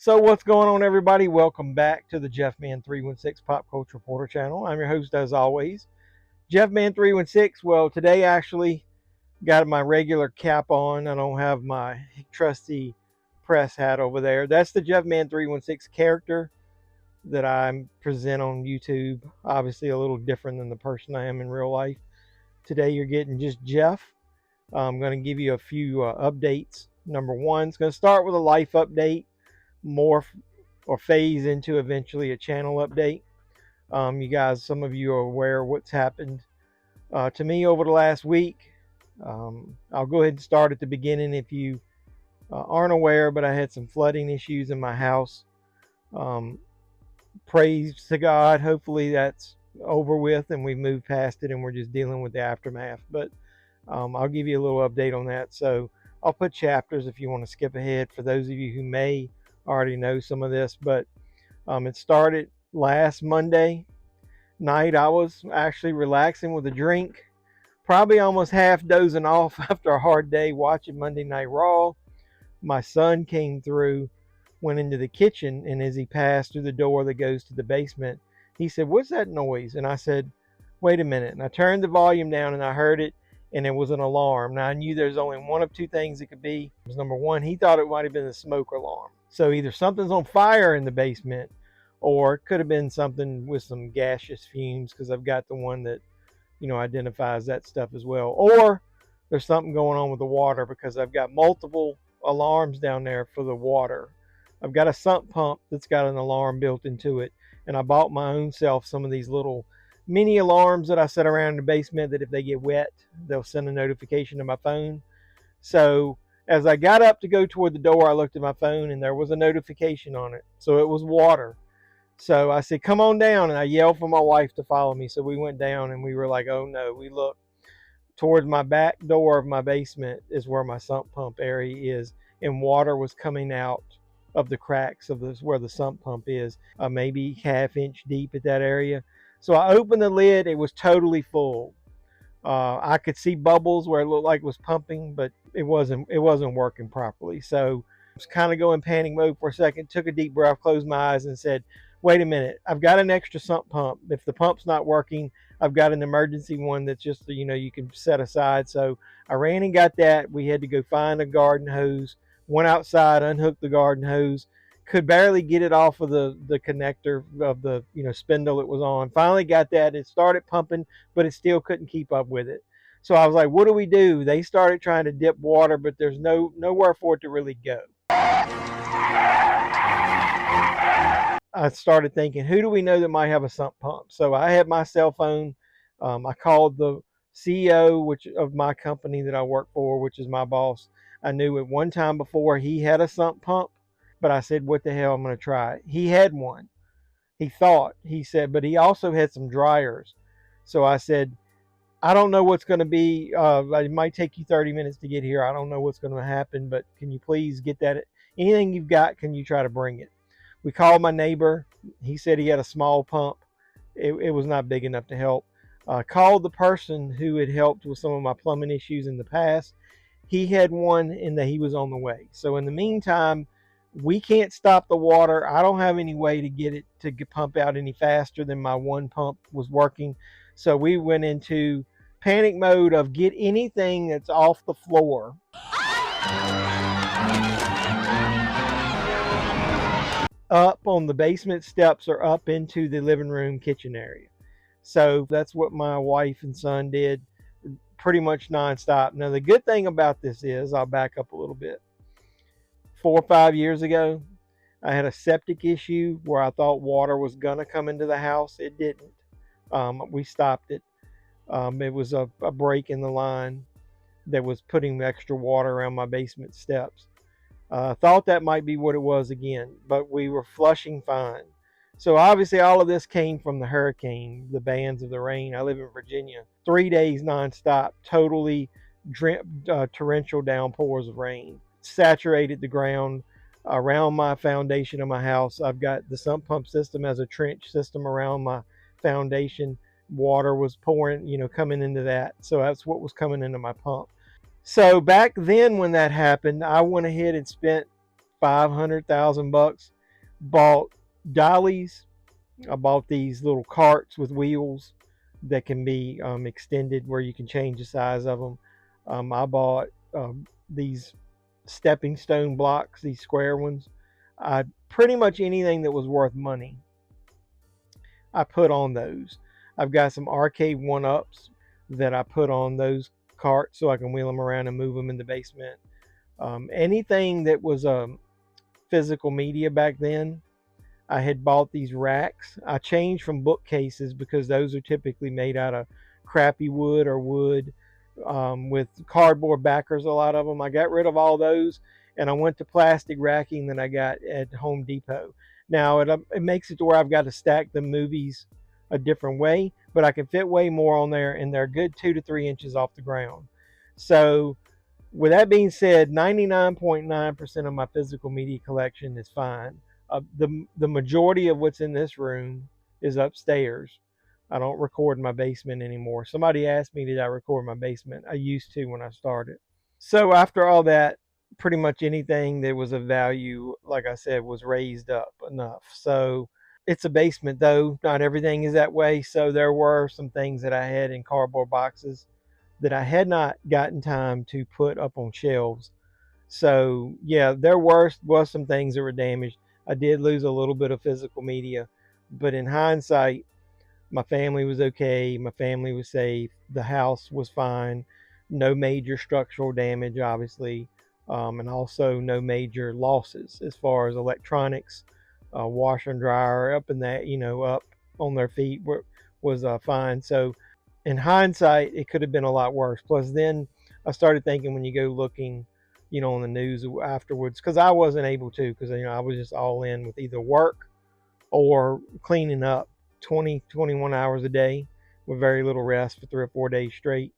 So what's going on, everybody? Welcome back to the JeffMan316 Pop Culture Reporter channel. I'm your host as always, JeffMan316. Well, today actually got my regular cap on. I don't have my trusty press hat over there. That's the JeffMan316 character that I present on YouTube. Obviously a little different than the person I am in real life. Today you're getting just Jeff. I'm going to give you a few updates. Number one, it's going to start with a life update, morph or phase into eventually a channel update. You guys, some of you are aware of what's happened to me over the last week. I'll go ahead and start at the beginning if you aren't aware, but I had some flooding issues in my house. Praise to God. Hopefully that's over with and we've moved past it and we're just dealing with the aftermath. But I'll give you a little update on that. So I'll put chapters if you want to skip ahead for those of you who may already know some of this. But it started last Monday night. I was actually relaxing with a drink, probably almost half dozing off after a hard day watching Monday Night Raw. My son came through, went into the kitchen, and as he passed through the door that goes to the basement, he said, "What's that noise?" And I said, "Wait a minute." And I turned the volume down and I heard it, and it was an alarm. Now I knew there's only one of two things it could be. It was number one, he thought it might have been a smoke alarm. So either something's on fire in the basement, or it could have been something with some gaseous fumes, because I've got the one that, identifies that stuff as well. Or there's something going on with the water, because I've got multiple alarms down there for the water. I've got a sump pump that's got an alarm built into it, and I bought my own self some of these little mini alarms that I set around in the basement that if they get wet, they'll send a notification to my phone. So as I got up to go toward the door, I looked at my phone and there was a notification on it. So it was water. So I said, "Come on down." And I yelled for my wife to follow me. So we went down and we were like, oh no. We looked towards my back door of my basement is where my sump pump area is. And water was coming out of the cracks of this where the sump pump is, maybe half-inch deep at that area. So I opened the lid. It was totally full. I could see bubbles where it looked like it was pumping, but it wasn't working properly. So I was kind of going panic mode for a second, took a deep breath, closed my eyes and said, "Wait a minute, I've got an extra sump pump. If the pump's not working, I've got an emergency one that's just, you can set aside." So I ran and got that. We had to go find a garden hose, went outside, unhooked the garden hose, could barely get it off of the connector of the spindle it was on. Finally got that. It started pumping, but it still couldn't keep up with it. So I was like, what do we do? They started trying to dip water, but there's nowhere for it to really go. I started thinking, who do we know that might have a sump pump? So I had my cell phone. I called the CEO of my company that I work for, which is my boss. I knew at one time before he had a sump pump, but I said, what the hell, I'm going to try it. He had one. He said, but he also had some dryers. So I said, I don't know what's going to be. It might take you 30 minutes to get here. I don't know what's going to happen, but can you please get that? Anything you've got, can you try to bring it? We called my neighbor. He said he had a small pump. It was not big enough to help. Called the person who had helped with some of my plumbing issues in the past. He had one and that he was on the way. So in the meantime, we can't stop the water. I don't have any way to get it to pump out any faster than my one pump was working. So we went into panic mode of get anything that's off the floor up on the basement steps or up into the living room kitchen area. So that's what my wife and son did pretty much nonstop. Now the good thing about this is, I'll back up a little bit. 4 or 5 years ago, I had a septic issue where I thought water was gonna come into the house. It didn't. We stopped it. It was a break in the line that was putting extra water around my basement steps. Thought that might be what it was again, but we were flushing fine. So obviously all of this came from the hurricane, the bands of the rain. I live in Virginia. 3 days nonstop, totally torrential downpours of rain. Saturated the ground around my foundation of my house. I've got the sump pump system as a trench system around my foundation. Water was pouring, coming into that. So that's what was coming into my pump. So back then when that happened, I went ahead and spent $500,000 Bought dollies. I bought these little carts with wheels that can be extended where you can change the size of them. I bought these stepping stone blocks, these square ones. Pretty much anything that was worth money, I put on those. I've got some arcade one-ups that I put on those carts so I can wheel them around and move them in the basement. Anything that was physical media back then, I had bought these racks. I changed from bookcases because those are typically made out of crappy wood or wood with cardboard backers, a lot of them. I got rid of all those and I went to plastic racking that I got at Home Depot. Now it makes it to where I've got to stack the movies a different way, but I can fit way more on there and they're a good 2 to 3 inches off the ground. So with that being said, 99.9% of my physical media collection is fine. The majority of what's in this room is upstairs. I don't record in my basement anymore. Somebody asked me, did I record my basement? I used to when I started. So after all that, pretty much anything that was of value, like I said, was raised up enough. So it's a basement though. Not everything is that way. So there were some things that I had in cardboard boxes that I had not gotten time to put up on shelves. So yeah, there was some things that were damaged. I did lose a little bit of physical media, but in hindsight, my family was okay. My family was safe. The house was fine. No major structural damage, obviously, and also no major losses as far as electronics, washer and dryer up in that, up on their feet was fine. So in hindsight, it could have been a lot worse. Plus, then I started thinking when you go looking, on the news afterwards, because I wasn't able to, because I was just all in with either work or cleaning up 20, 21 hours a day with very little rest for 3 or 4 days straight.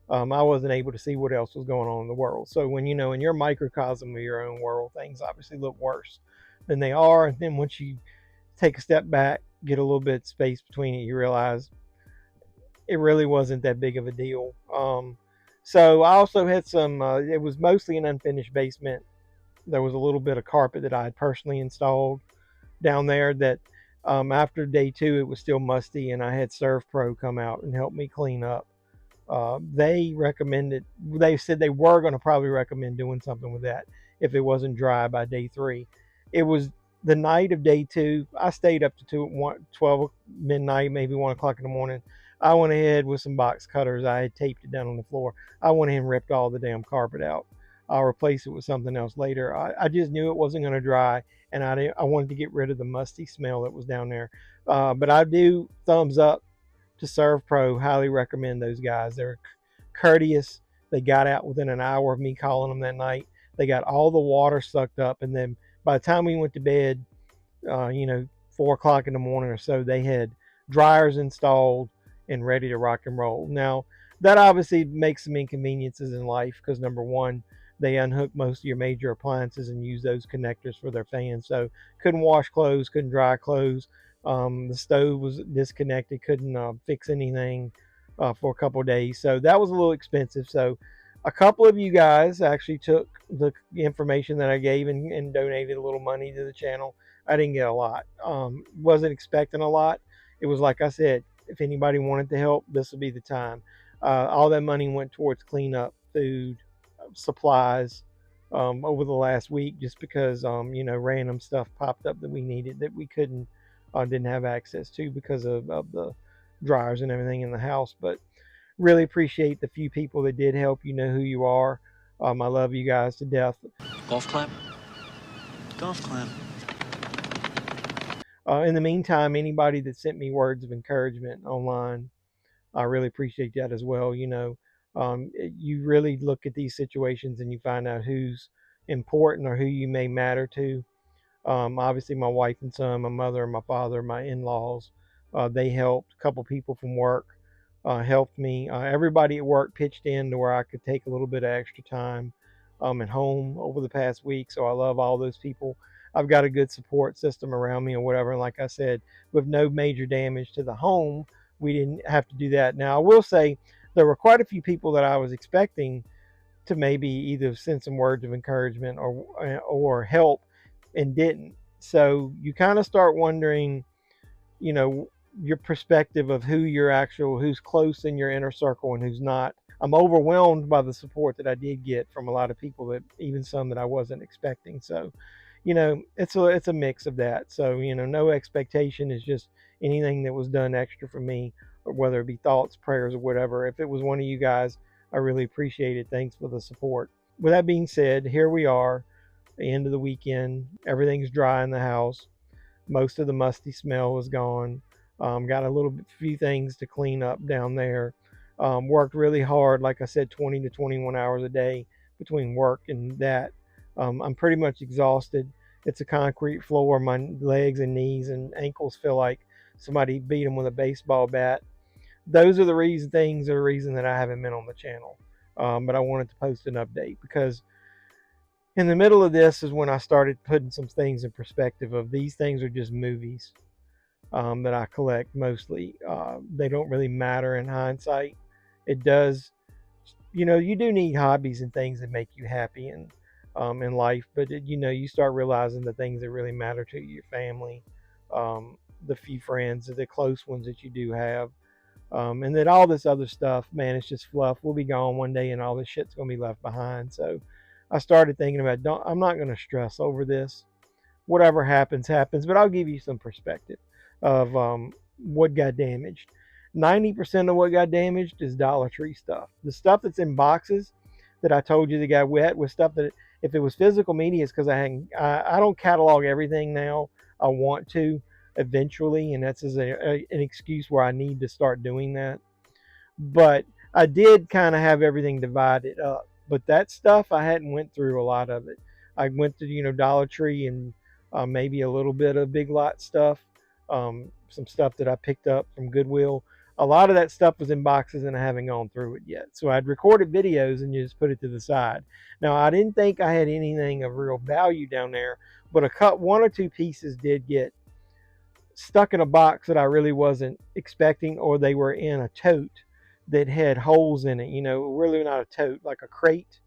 I wasn't able to see what else was going on in the world. So when in your microcosm of your own world, things obviously look worse than they are. And then once you take a step back, get a little bit of space between it, you realize it really wasn't that big of a deal. So I also had some, it was mostly an unfinished basement. There was a little bit of carpet that I had personally installed down there that after day 2, it was still musty, and I had ServPro come out and help me clean up. They said they were going to probably recommend doing something with that if it wasn't dry by day 3. It was the night of day 2. I stayed up to 12 midnight, maybe 1 o'clock in the morning. I went ahead with some box cutters. I had taped it down on the floor. I went ahead and ripped all the damn carpet out. I'll replace it with something else later. I just knew it wasn't going to dry, and I wanted to get rid of the musty smell that was down there. But I do thumbs up to ServPro. Highly recommend those guys. They're courteous. They got out within an hour of me calling them that night. They got all the water sucked up, and then by the time we went to bed, 4 o'clock in the morning or so, they had dryers installed and ready to rock and roll. Now, that obviously makes some inconveniences in life because number one, they unhook most of your major appliances and use those connectors for their fans. So couldn't wash clothes, couldn't dry clothes. The stove was disconnected, couldn't fix anything for a couple of days. So that was a little expensive. So a couple of you guys actually took the information that I gave and donated a little money to the channel. I didn't get a lot. Wasn't expecting a lot. It was like I said, if anybody wanted to help, this would be the time. All that money went towards cleanup, food, supplies over the last week, just because random stuff popped up that we needed that we didn't have access to because of the dryers and everything in the house. But really appreciate the few people that did help. You know who you are. I love you guys to death. Golf clap. Golf clap. In the meantime, anybody that sent me words of encouragement online, I really appreciate that as well. You really look at these situations and you find out who's important or who you may matter to. Obviously, my wife and son, my mother, my father, my in-laws, they helped. A couple people from work helped me. Everybody at work pitched in to where I could take a little bit of extra time at home over the past week. So I love all those people. I've got a good support system around me or whatever. And like I said, with no major damage to the home, we didn't have to do that. Now, I will say there were quite a few people that I was expecting to maybe either send some words of encouragement or help and didn't. So you kind of start wondering, your perspective of who's close in your inner circle and who's not. I'm overwhelmed by the support that I did get from a lot of people, that even some that I wasn't expecting. So, it's a mix of that. So, no expectation is just anything that was done extra for me, or whether it be thoughts, prayers, or whatever. If it was one of you guys, I really appreciate it. Thanks for the support. With that being said, here we are, the end of the weekend. Everything's dry in the house. Most of the musty smell is gone. Got a few things to clean up down there. Worked really hard, like I said, 20 to 21 hours a day between work and that. I'm pretty much exhausted. It's a concrete floor. My legs and knees and ankles feel like somebody beat them with a baseball bat. Those are the reason that I haven't been on the channel. But I wanted to post an update because in the middle of this is when I started putting some things in perspective of these things are just movies that I collect mostly. They don't really matter in hindsight. It does, you do need hobbies and things that make you happy in life, but you start realizing the things that really matter to you, your family, the few friends, the close ones that you do have. And that all this other stuff, man, it's just fluff. We'll be gone one day and all this shit's going to be left behind. So I started thinking about, I'm not going to stress over this. Whatever happens, happens. But I'll give you some perspective of what got damaged. 90% of what got damaged is Dollar Tree stuff. The stuff that's in boxes that I told you that got wet was stuff that if it was physical media, it's because I don't catalog everything now. I want to eventually, and that's an excuse where I need to start doing that. But I did kind of have everything divided up. But that stuff, I hadn't went through a lot of it. I went to Dollar Tree and maybe a little bit of Big Lot stuff, some stuff that I picked up from Goodwill. A lot of that stuff was in boxes and I haven't gone through it yet. So I'd recorded videos and just put it to the side. Now, I didn't think I had anything of real value down there, but one or two pieces did get stuck in a box that I really wasn't expecting, or they were in a tote that had holes in it, really not a tote, like a crate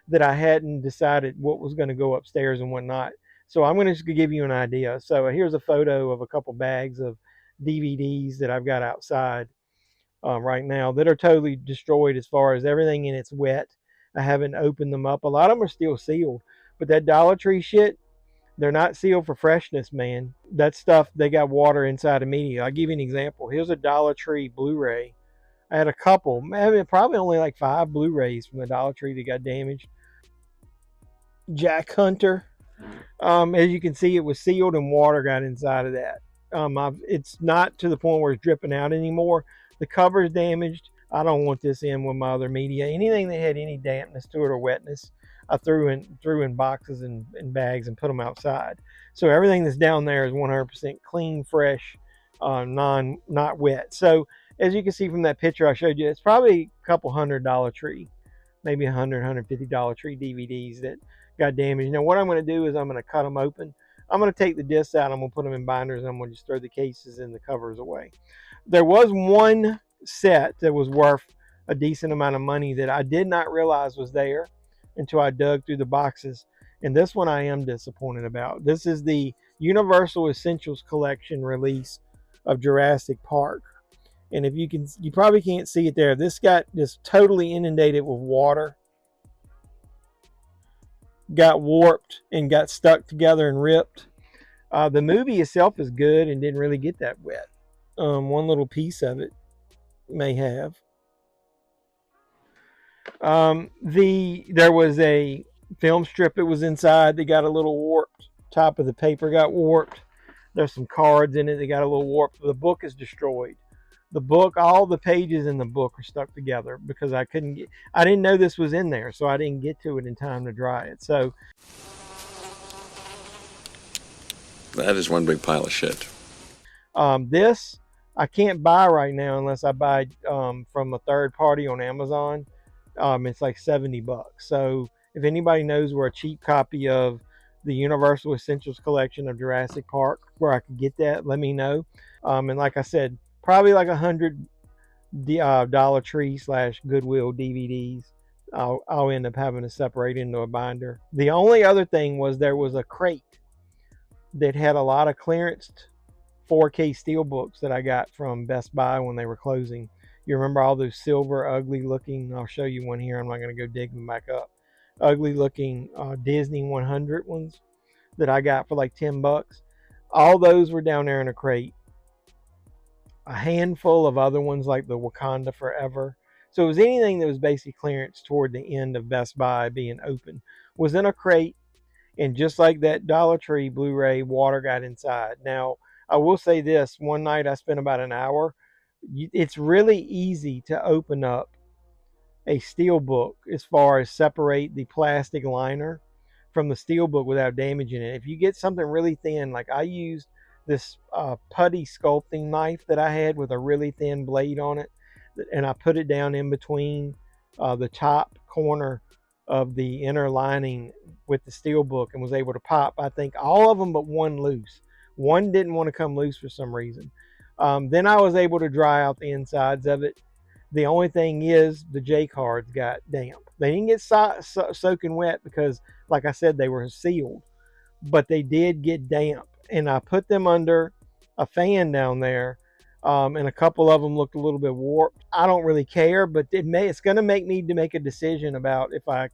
that I hadn't decided what was going to go upstairs and what not. So I'm going to just give you an idea. So here's a photo of a couple bags of DVDs that I've got outside right now that are totally destroyed as far as everything in it's wet. I haven't opened them up. A lot of them are still sealed, but that Dollar Tree shit, they're not sealed for freshness, man. That stuff, they got water inside immediately. I'll give you an example. Here's a Dollar Tree Blu-ray. I had a couple, probably only like 5 Blu-rays from the Dollar Tree that got damaged. Jack Hunter. As you can see, it was sealed and water got inside of that. It's not to the point where it's dripping out anymore. The cover is damaged. I don't want this in with my other media. Anything that had any dampness to it or wetness, I threw in boxes and bags and put them outside. So everything that's down there is 100% clean, fresh, not wet. So as you can see from that picture I showed you, it's probably a couple $100 Dollar Tree, maybe $150 Dollar Tree DVDs that got damaged. Now what I'm going to do is I'm going to cut them open. I'm going to take the discs out. I'm going to put them in binders. And I'm going to just throw the cases and the covers away. There was one set that was worth a decent amount of money that I did not realize was there until I dug through the boxes. And this one I am disappointed about. This is the Universal Essentials Collection release of Jurassic Park. And if you probably can't see it there. This got just totally inundated with water. Got warped and got stuck together and ripped. The movie itself is good and didn't really get that wet. One little piece of it may have. There was a film strip that was inside that got a little warped. Top of the paper got warped. There's some cards in it that got a little warped. The book is destroyed. The book, all the pages in the book are stuck together because I didn't know this was in there, so I didn't get to it in time to dry it. So that is one big pile of shit. This I can't buy right now unless I buy from a third party on Amazon. It's like $70. So if anybody knows where a cheap copy of the Universal Essentials Collection of Jurassic Park, where I could get that, let me know. And like I said, probably like 100 Dollar Tree / Goodwill DVDs. I'll end up having to separate into a binder. The only other thing was there was a crate that had a lot of clearanced 4K steel books that I got from Best Buy when they were closing. You remember all those silver, ugly looking, I'll show you one here. I'm not going to go dig them back up. Ugly looking Disney 100 ones that I got for like 10 bucks. All those were down there in a crate. A handful of other ones like the Wakanda Forever. So it was anything that was basically clearance toward the end of Best Buy being open was in a crate. And just like that Dollar Tree Blu-ray, water got inside. Now, I will say this. One night I spent about an hour. It's really easy to open up a steel book as far as separate the plastic liner from the steel book without damaging it. If you get something really thin, like I used this putty sculpting knife that I had with a really thin blade on it, and I put it down in between the top corner of the inner lining with the steel book and was able to pop, I think, all of them but one loose. One didn't want to come loose for some reason. Then I was able to dry out the insides of it. The only thing is the J cards got damp. They didn't get soaking wet because, like I said, they were sealed, but they did get damp. And I put them under a fan down there, and a couple of them looked a little bit warped. I don't really care, but it's going to make me to make a decision about if I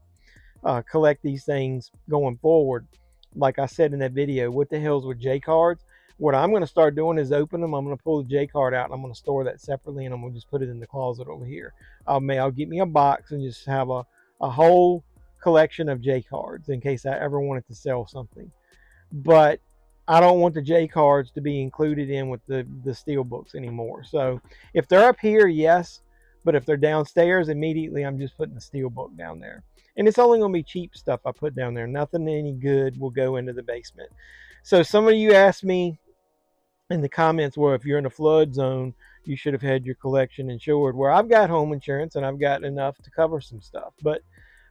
collect these things going forward. Like I said in that video, what the hell's with J cards? What I'm going to start doing is open them. I'm going to pull the J card out and I'm going to store that separately, and I'm going to just put it in the closet over here. I'll get me a box and just have a whole collection of J cards in case I ever wanted to sell something. But I don't want the J cards to be included in with the steel books anymore. So if they're up here, yes. But if they're downstairs, immediately I'm just putting the steel book down there. And it's only going to be cheap stuff I put down there. Nothing any good will go into the basement. So some of you asked me in the comments, well, if you're in a flood zone, you should have had your collection insured. Where I've got home insurance and I've got enough to cover some stuff. But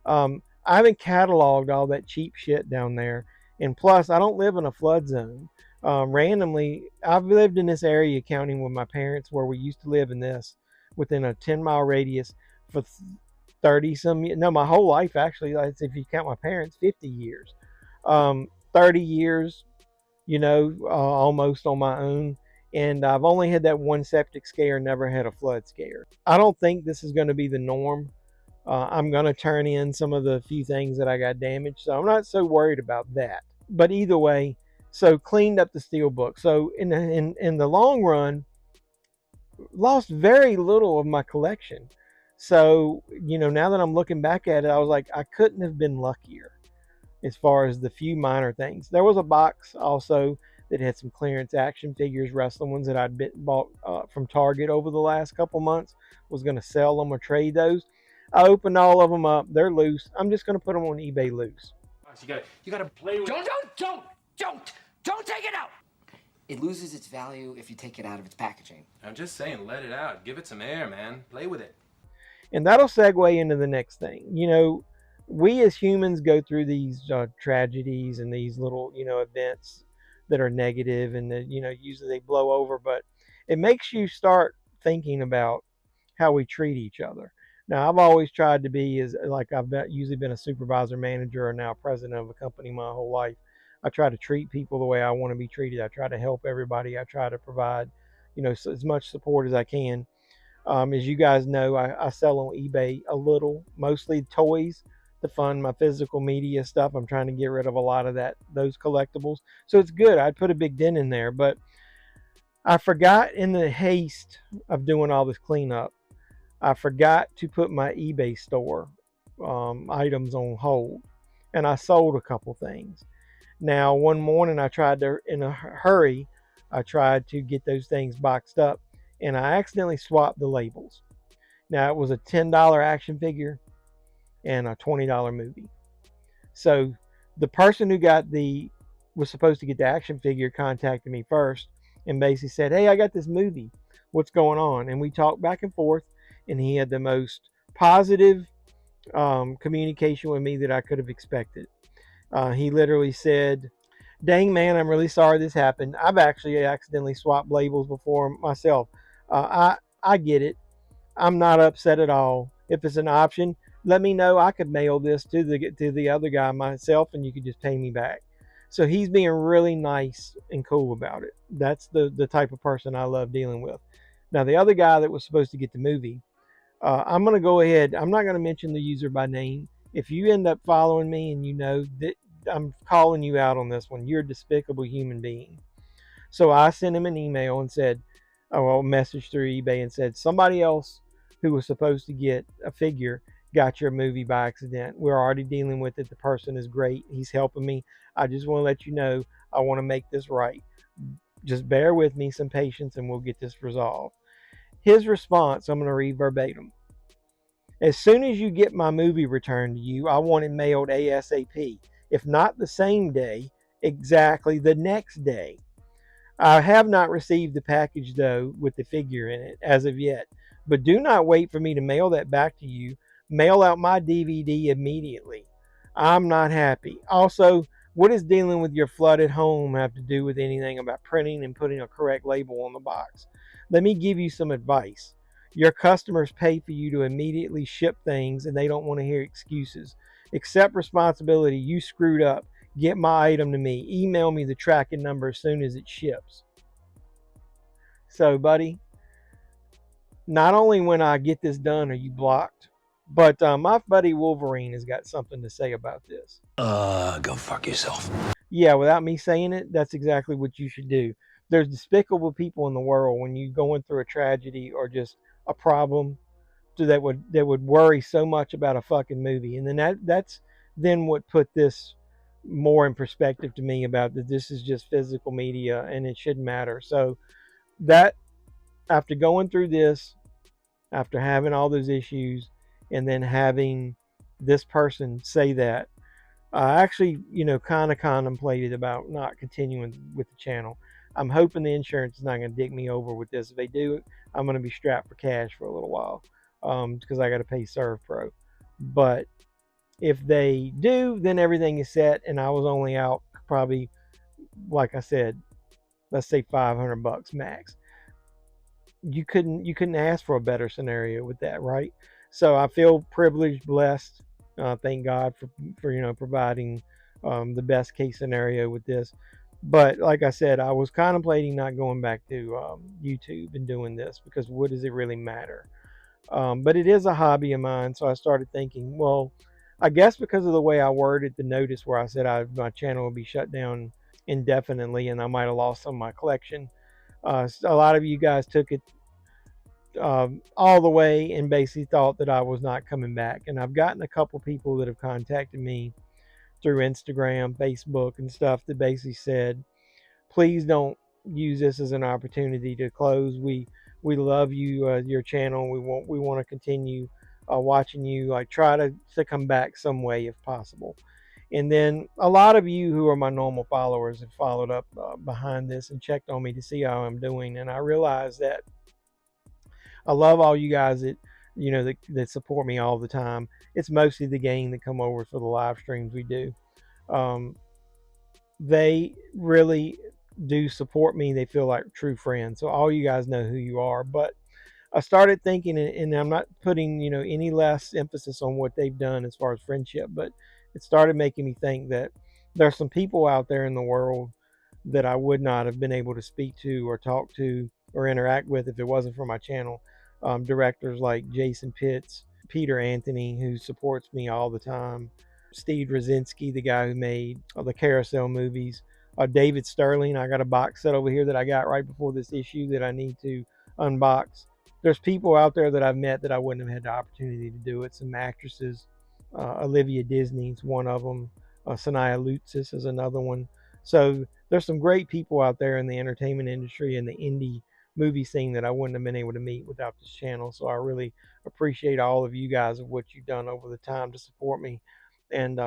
I haven't cataloged all that cheap shit down there. And plus, I don't live in a flood zone. Randomly, I've lived in this area counting with my parents where we used to live in this within a 10-mile radius for 30 some years. No, my whole life, actually. If you count my parents, 50 years. 30 years, almost on my own. And I've only had that one septic scare, never had a flood scare. I don't think this is going to be the norm. I'm going to turn in some of the few things that I got damaged, so I'm not so worried about that. But either way, so cleaned up the steel book. So in the long run, lost very little of my collection. So, now that I'm looking back at it, I was like, I couldn't have been luckier as far as the few minor things. There was a box also that had some clearance action figures, wrestling ones that I'd bought from Target over the last couple months. Was going to sell them or trade those. I opened all of them up. They're loose. I'm just going to put them on eBay loose. You gotta play with it. Don't take it out! It loses its value if you take it out of its packaging. I'm just saying, let it out. Give it some air, man. Play with it. And that'll segue into the next thing. We as humans go through these tragedies and these little, events that are negative and that, usually they blow over, but it makes you start thinking about how we treat each other. Now, I've always tried to be usually been a supervisor, manager, or now president of a company my whole life. I try to treat people the way I want to be treated. I try to help everybody. I try to provide, as much support as I can. As you guys know, I sell on eBay a little, mostly toys to fund my physical media stuff. I'm trying to get rid of a lot of those collectibles. So it's good. I'd put a big dent in there, but I forgot in the haste of doing all this cleanup, I forgot to put my eBay store items on hold, and I sold a couple things. Now, one morning I tried to, in a hurry, I tried to get those things boxed up, and I accidentally swapped the labels. Now, it was a $10 action figure and a $20 movie. So the person who was supposed to get the action figure contacted me first and basically said, hey, I got this movie. What's going on? And we talked back and forth, and he had the most positive communication with me that I could have expected. He literally said, dang, man, I'm really sorry this happened. I've actually accidentally swapped labels before myself. I get it. I'm not upset at all. If it's an option, let me know. I could mail this to the other guy myself, and you could just pay me back. So he's being really nice and cool about it. That's the type of person I love dealing with. Now, the other guy that was supposed to get the movie, I'm going to go ahead. I'm not going to mention the user by name. If you end up following me and you know that, I'm calling you out on this one. You're a despicable human being. So I sent him an email and said, oh, well, message through eBay and said, somebody else who was supposed to get a figure got your movie by accident. We're already dealing with it. The person is great. He's helping me. I just want to let you know I want to make this right. Just bear with me, some patience, and we'll get this resolved. His response, I'm going to read verbatim. As soon as you get my movie returned to you, I want it mailed ASAP. If not the same day, exactly the next day. I have not received the package, though, with the figure in it as of yet. But do not wait for me to mail that back to you. Mail out my DVD immediately. I'm not happy. Also, what does dealing with your flooded home have to do with anything about printing and putting a correct label on the box? Let me give you some advice. Your customers pay for you to immediately ship things and they don't want to hear excuses. Accept responsibility. You screwed up. Get my item to me. Email me the tracking number as soon as it ships. So, buddy, not only when I get this done are you blocked, but my buddy Wolverine has got something to say about this. Go fuck yourself. Yeah, without me saying it, that's exactly what you should do. There's despicable people in the world when you're going through a tragedy or just a problem that would worry so much about a fucking movie. And then that's then what put this more in perspective to me about that this is just physical media and it shouldn't matter. So that after going through this, after having all those issues, and then having this person say that, I actually, kind of contemplated about not continuing with the channel. I'm hoping the insurance is not going to dick me over with this. If they do, I'm going to be strapped for cash for a little while because I got to pay ServPro. But if they do, then everything is set, and I was only out probably, like I said, let's say $500 max. You couldn't ask for a better scenario with that, right? So I feel privileged, blessed. Thank God for providing the best case scenario with this. But like I said, I was contemplating not going back to YouTube and doing this because what does it really matter? But it is a hobby of mine, so I started thinking, well, I guess because of the way I worded the notice where I said my channel would be shut down indefinitely and I might have lost some of my collection. A lot of you guys took it all the way and basically thought that I was not coming back. And I've gotten a couple people that have contacted me through Instagram, Facebook, and stuff that basically said, please don't use this as an opportunity to close. We love you, your channel. We want to continue watching you. Like try to come back some way if possible. And then a lot of you who are my normal followers have followed up behind this and checked on me to see how I'm doing. And I realized that I love all you guys that that support me all the time. It's mostly the gang that come over for the live streams we do. They really do support me. They feel like true friends. So all you guys know who you are. But I started thinking, and I'm not putting any less emphasis on what they've done as far as friendship, but it started making me think that there's some people out there in the world that I would not have been able to speak to or talk to or interact with if it wasn't for my channel. Directors like Jason Pitts, Peter Anthony, who supports me all the time, Steve Rosinski, the guy who made the Carousel movies, David Sterling. I got a box set over here that I got right before this issue that I need to unbox. There's people out there that I've met that I wouldn't have had the opportunity to do it. Some actresses, Olivia Disney's one of them. Sanaya Lutsis is another one. So there's some great people out there in the entertainment industry and the indie movie scene that I wouldn't have been able to meet without this channel. So I really appreciate all of you guys of what you've done over the time to support me. And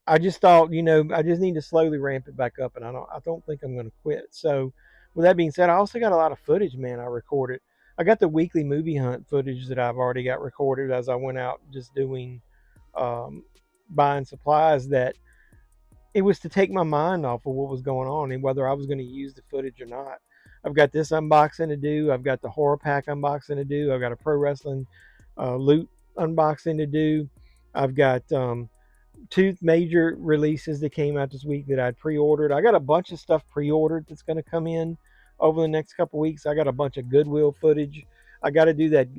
I just thought, I just need to slowly ramp it back up, and I don't think I'm going to quit. So with that being said, I also got a lot of footage, man. I recorded. I got the weekly movie hunt footage that I've already got recorded as I went out just doing buying supplies. That it was to take my mind off of what was going on and whether I was going to use the footage or not. I've got this unboxing to do. I've got the horror pack unboxing to do. I've got a pro wrestling loot unboxing to do. I've got two major releases that came out this week that I'd pre-ordered. I got a bunch of stuff pre-ordered that's going to come in over the next couple weeks. I got a bunch of Goodwill footage. I got to do that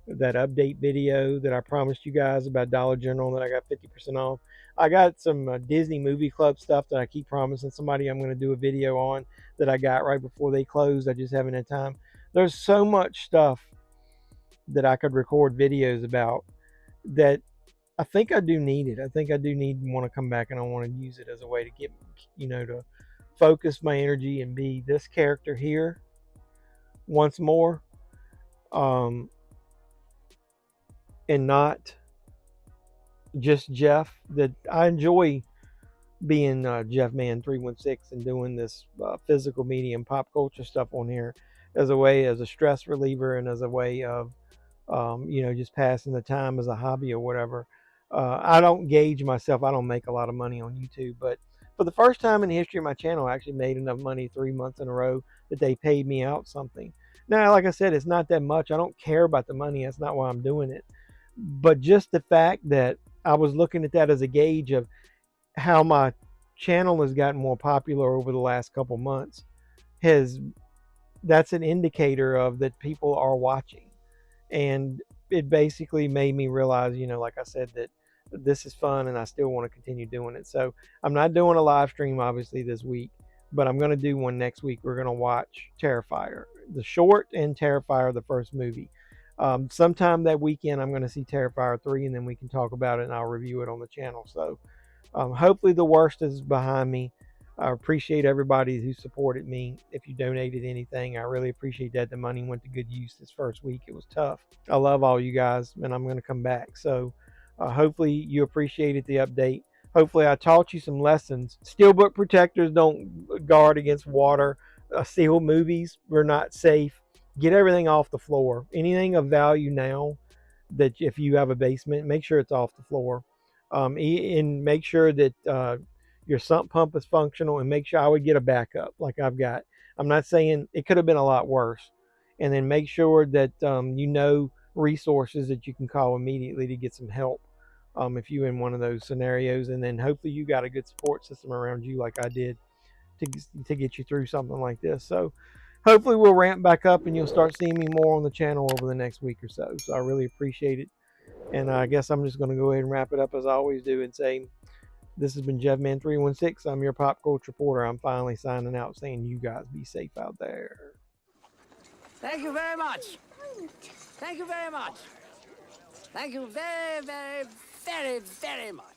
update video that I promised you guys about Dollar General that I got 50% off. I got some Disney Movie Club stuff that I keep promising somebody I'm going to do a video on that I got right before they closed. I just haven't had time. There's so much stuff that I could record videos about that I think I do need it. I think I do need to want to come back, and I want to use it as a way to get, to focus my energy and be this character here once more, and not just Jeff. That I enjoy being Jeff Man 316 and doing this physical media and pop culture stuff on here as a stress reliever and as a way of just passing the time as a hobby or whatever. I don't gauge myself. I don't make a lot of money on YouTube, but for the first time in the history of my channel, I actually made enough money 3 months in a row that they paid me out something. Now, like I said, it's not that much. I don't care about the money. That's not why I'm doing it. But just the fact that I was looking at that as a gauge of how my channel has gotten more popular over the last couple months, that's an indicator of that people are watching. And it basically made me realize, like I said, that this is fun and I still want to continue doing it. So I'm not doing a live stream obviously this week, but I'm going to do one next week. We're going to watch Terrifier, the short, and Terrifier, the first movie. Sometime that weekend I'm going to see Terrifier 3, and then we can talk about it and I'll review it on the channel. So hopefully the worst is behind me. I appreciate everybody who supported me. If you donated anything, I really appreciate that. The money went to good use this first week. It was tough. I love all you guys, and I'm going to come back. So hopefully you appreciated the update. Hopefully I taught you some lessons. Steelbook protectors don't guard against water. Sealed movies were not safe. Get everything off the floor. Anything of value now, that if you have a basement, make sure it's off the floor. And make sure that your sump pump is functional, and make sure I would get a backup like I've got. I'm not saying it could have been a lot worse. And then make sure that resources that you can call immediately to get some help if you're in one of those scenarios. And then hopefully you got a good support system around you like I did to get you through something like this. So hopefully we'll ramp back up and you'll start seeing me more on the channel over the next week or so. So I really appreciate it. And I guess I'm just going to go ahead and wrap it up as I always do and say, this has been JevMan316. I'm your pop culture reporter. I'm finally signing out saying you guys be safe out there. Thank you very much. Thank you very much. Thank you very, very, very, very much.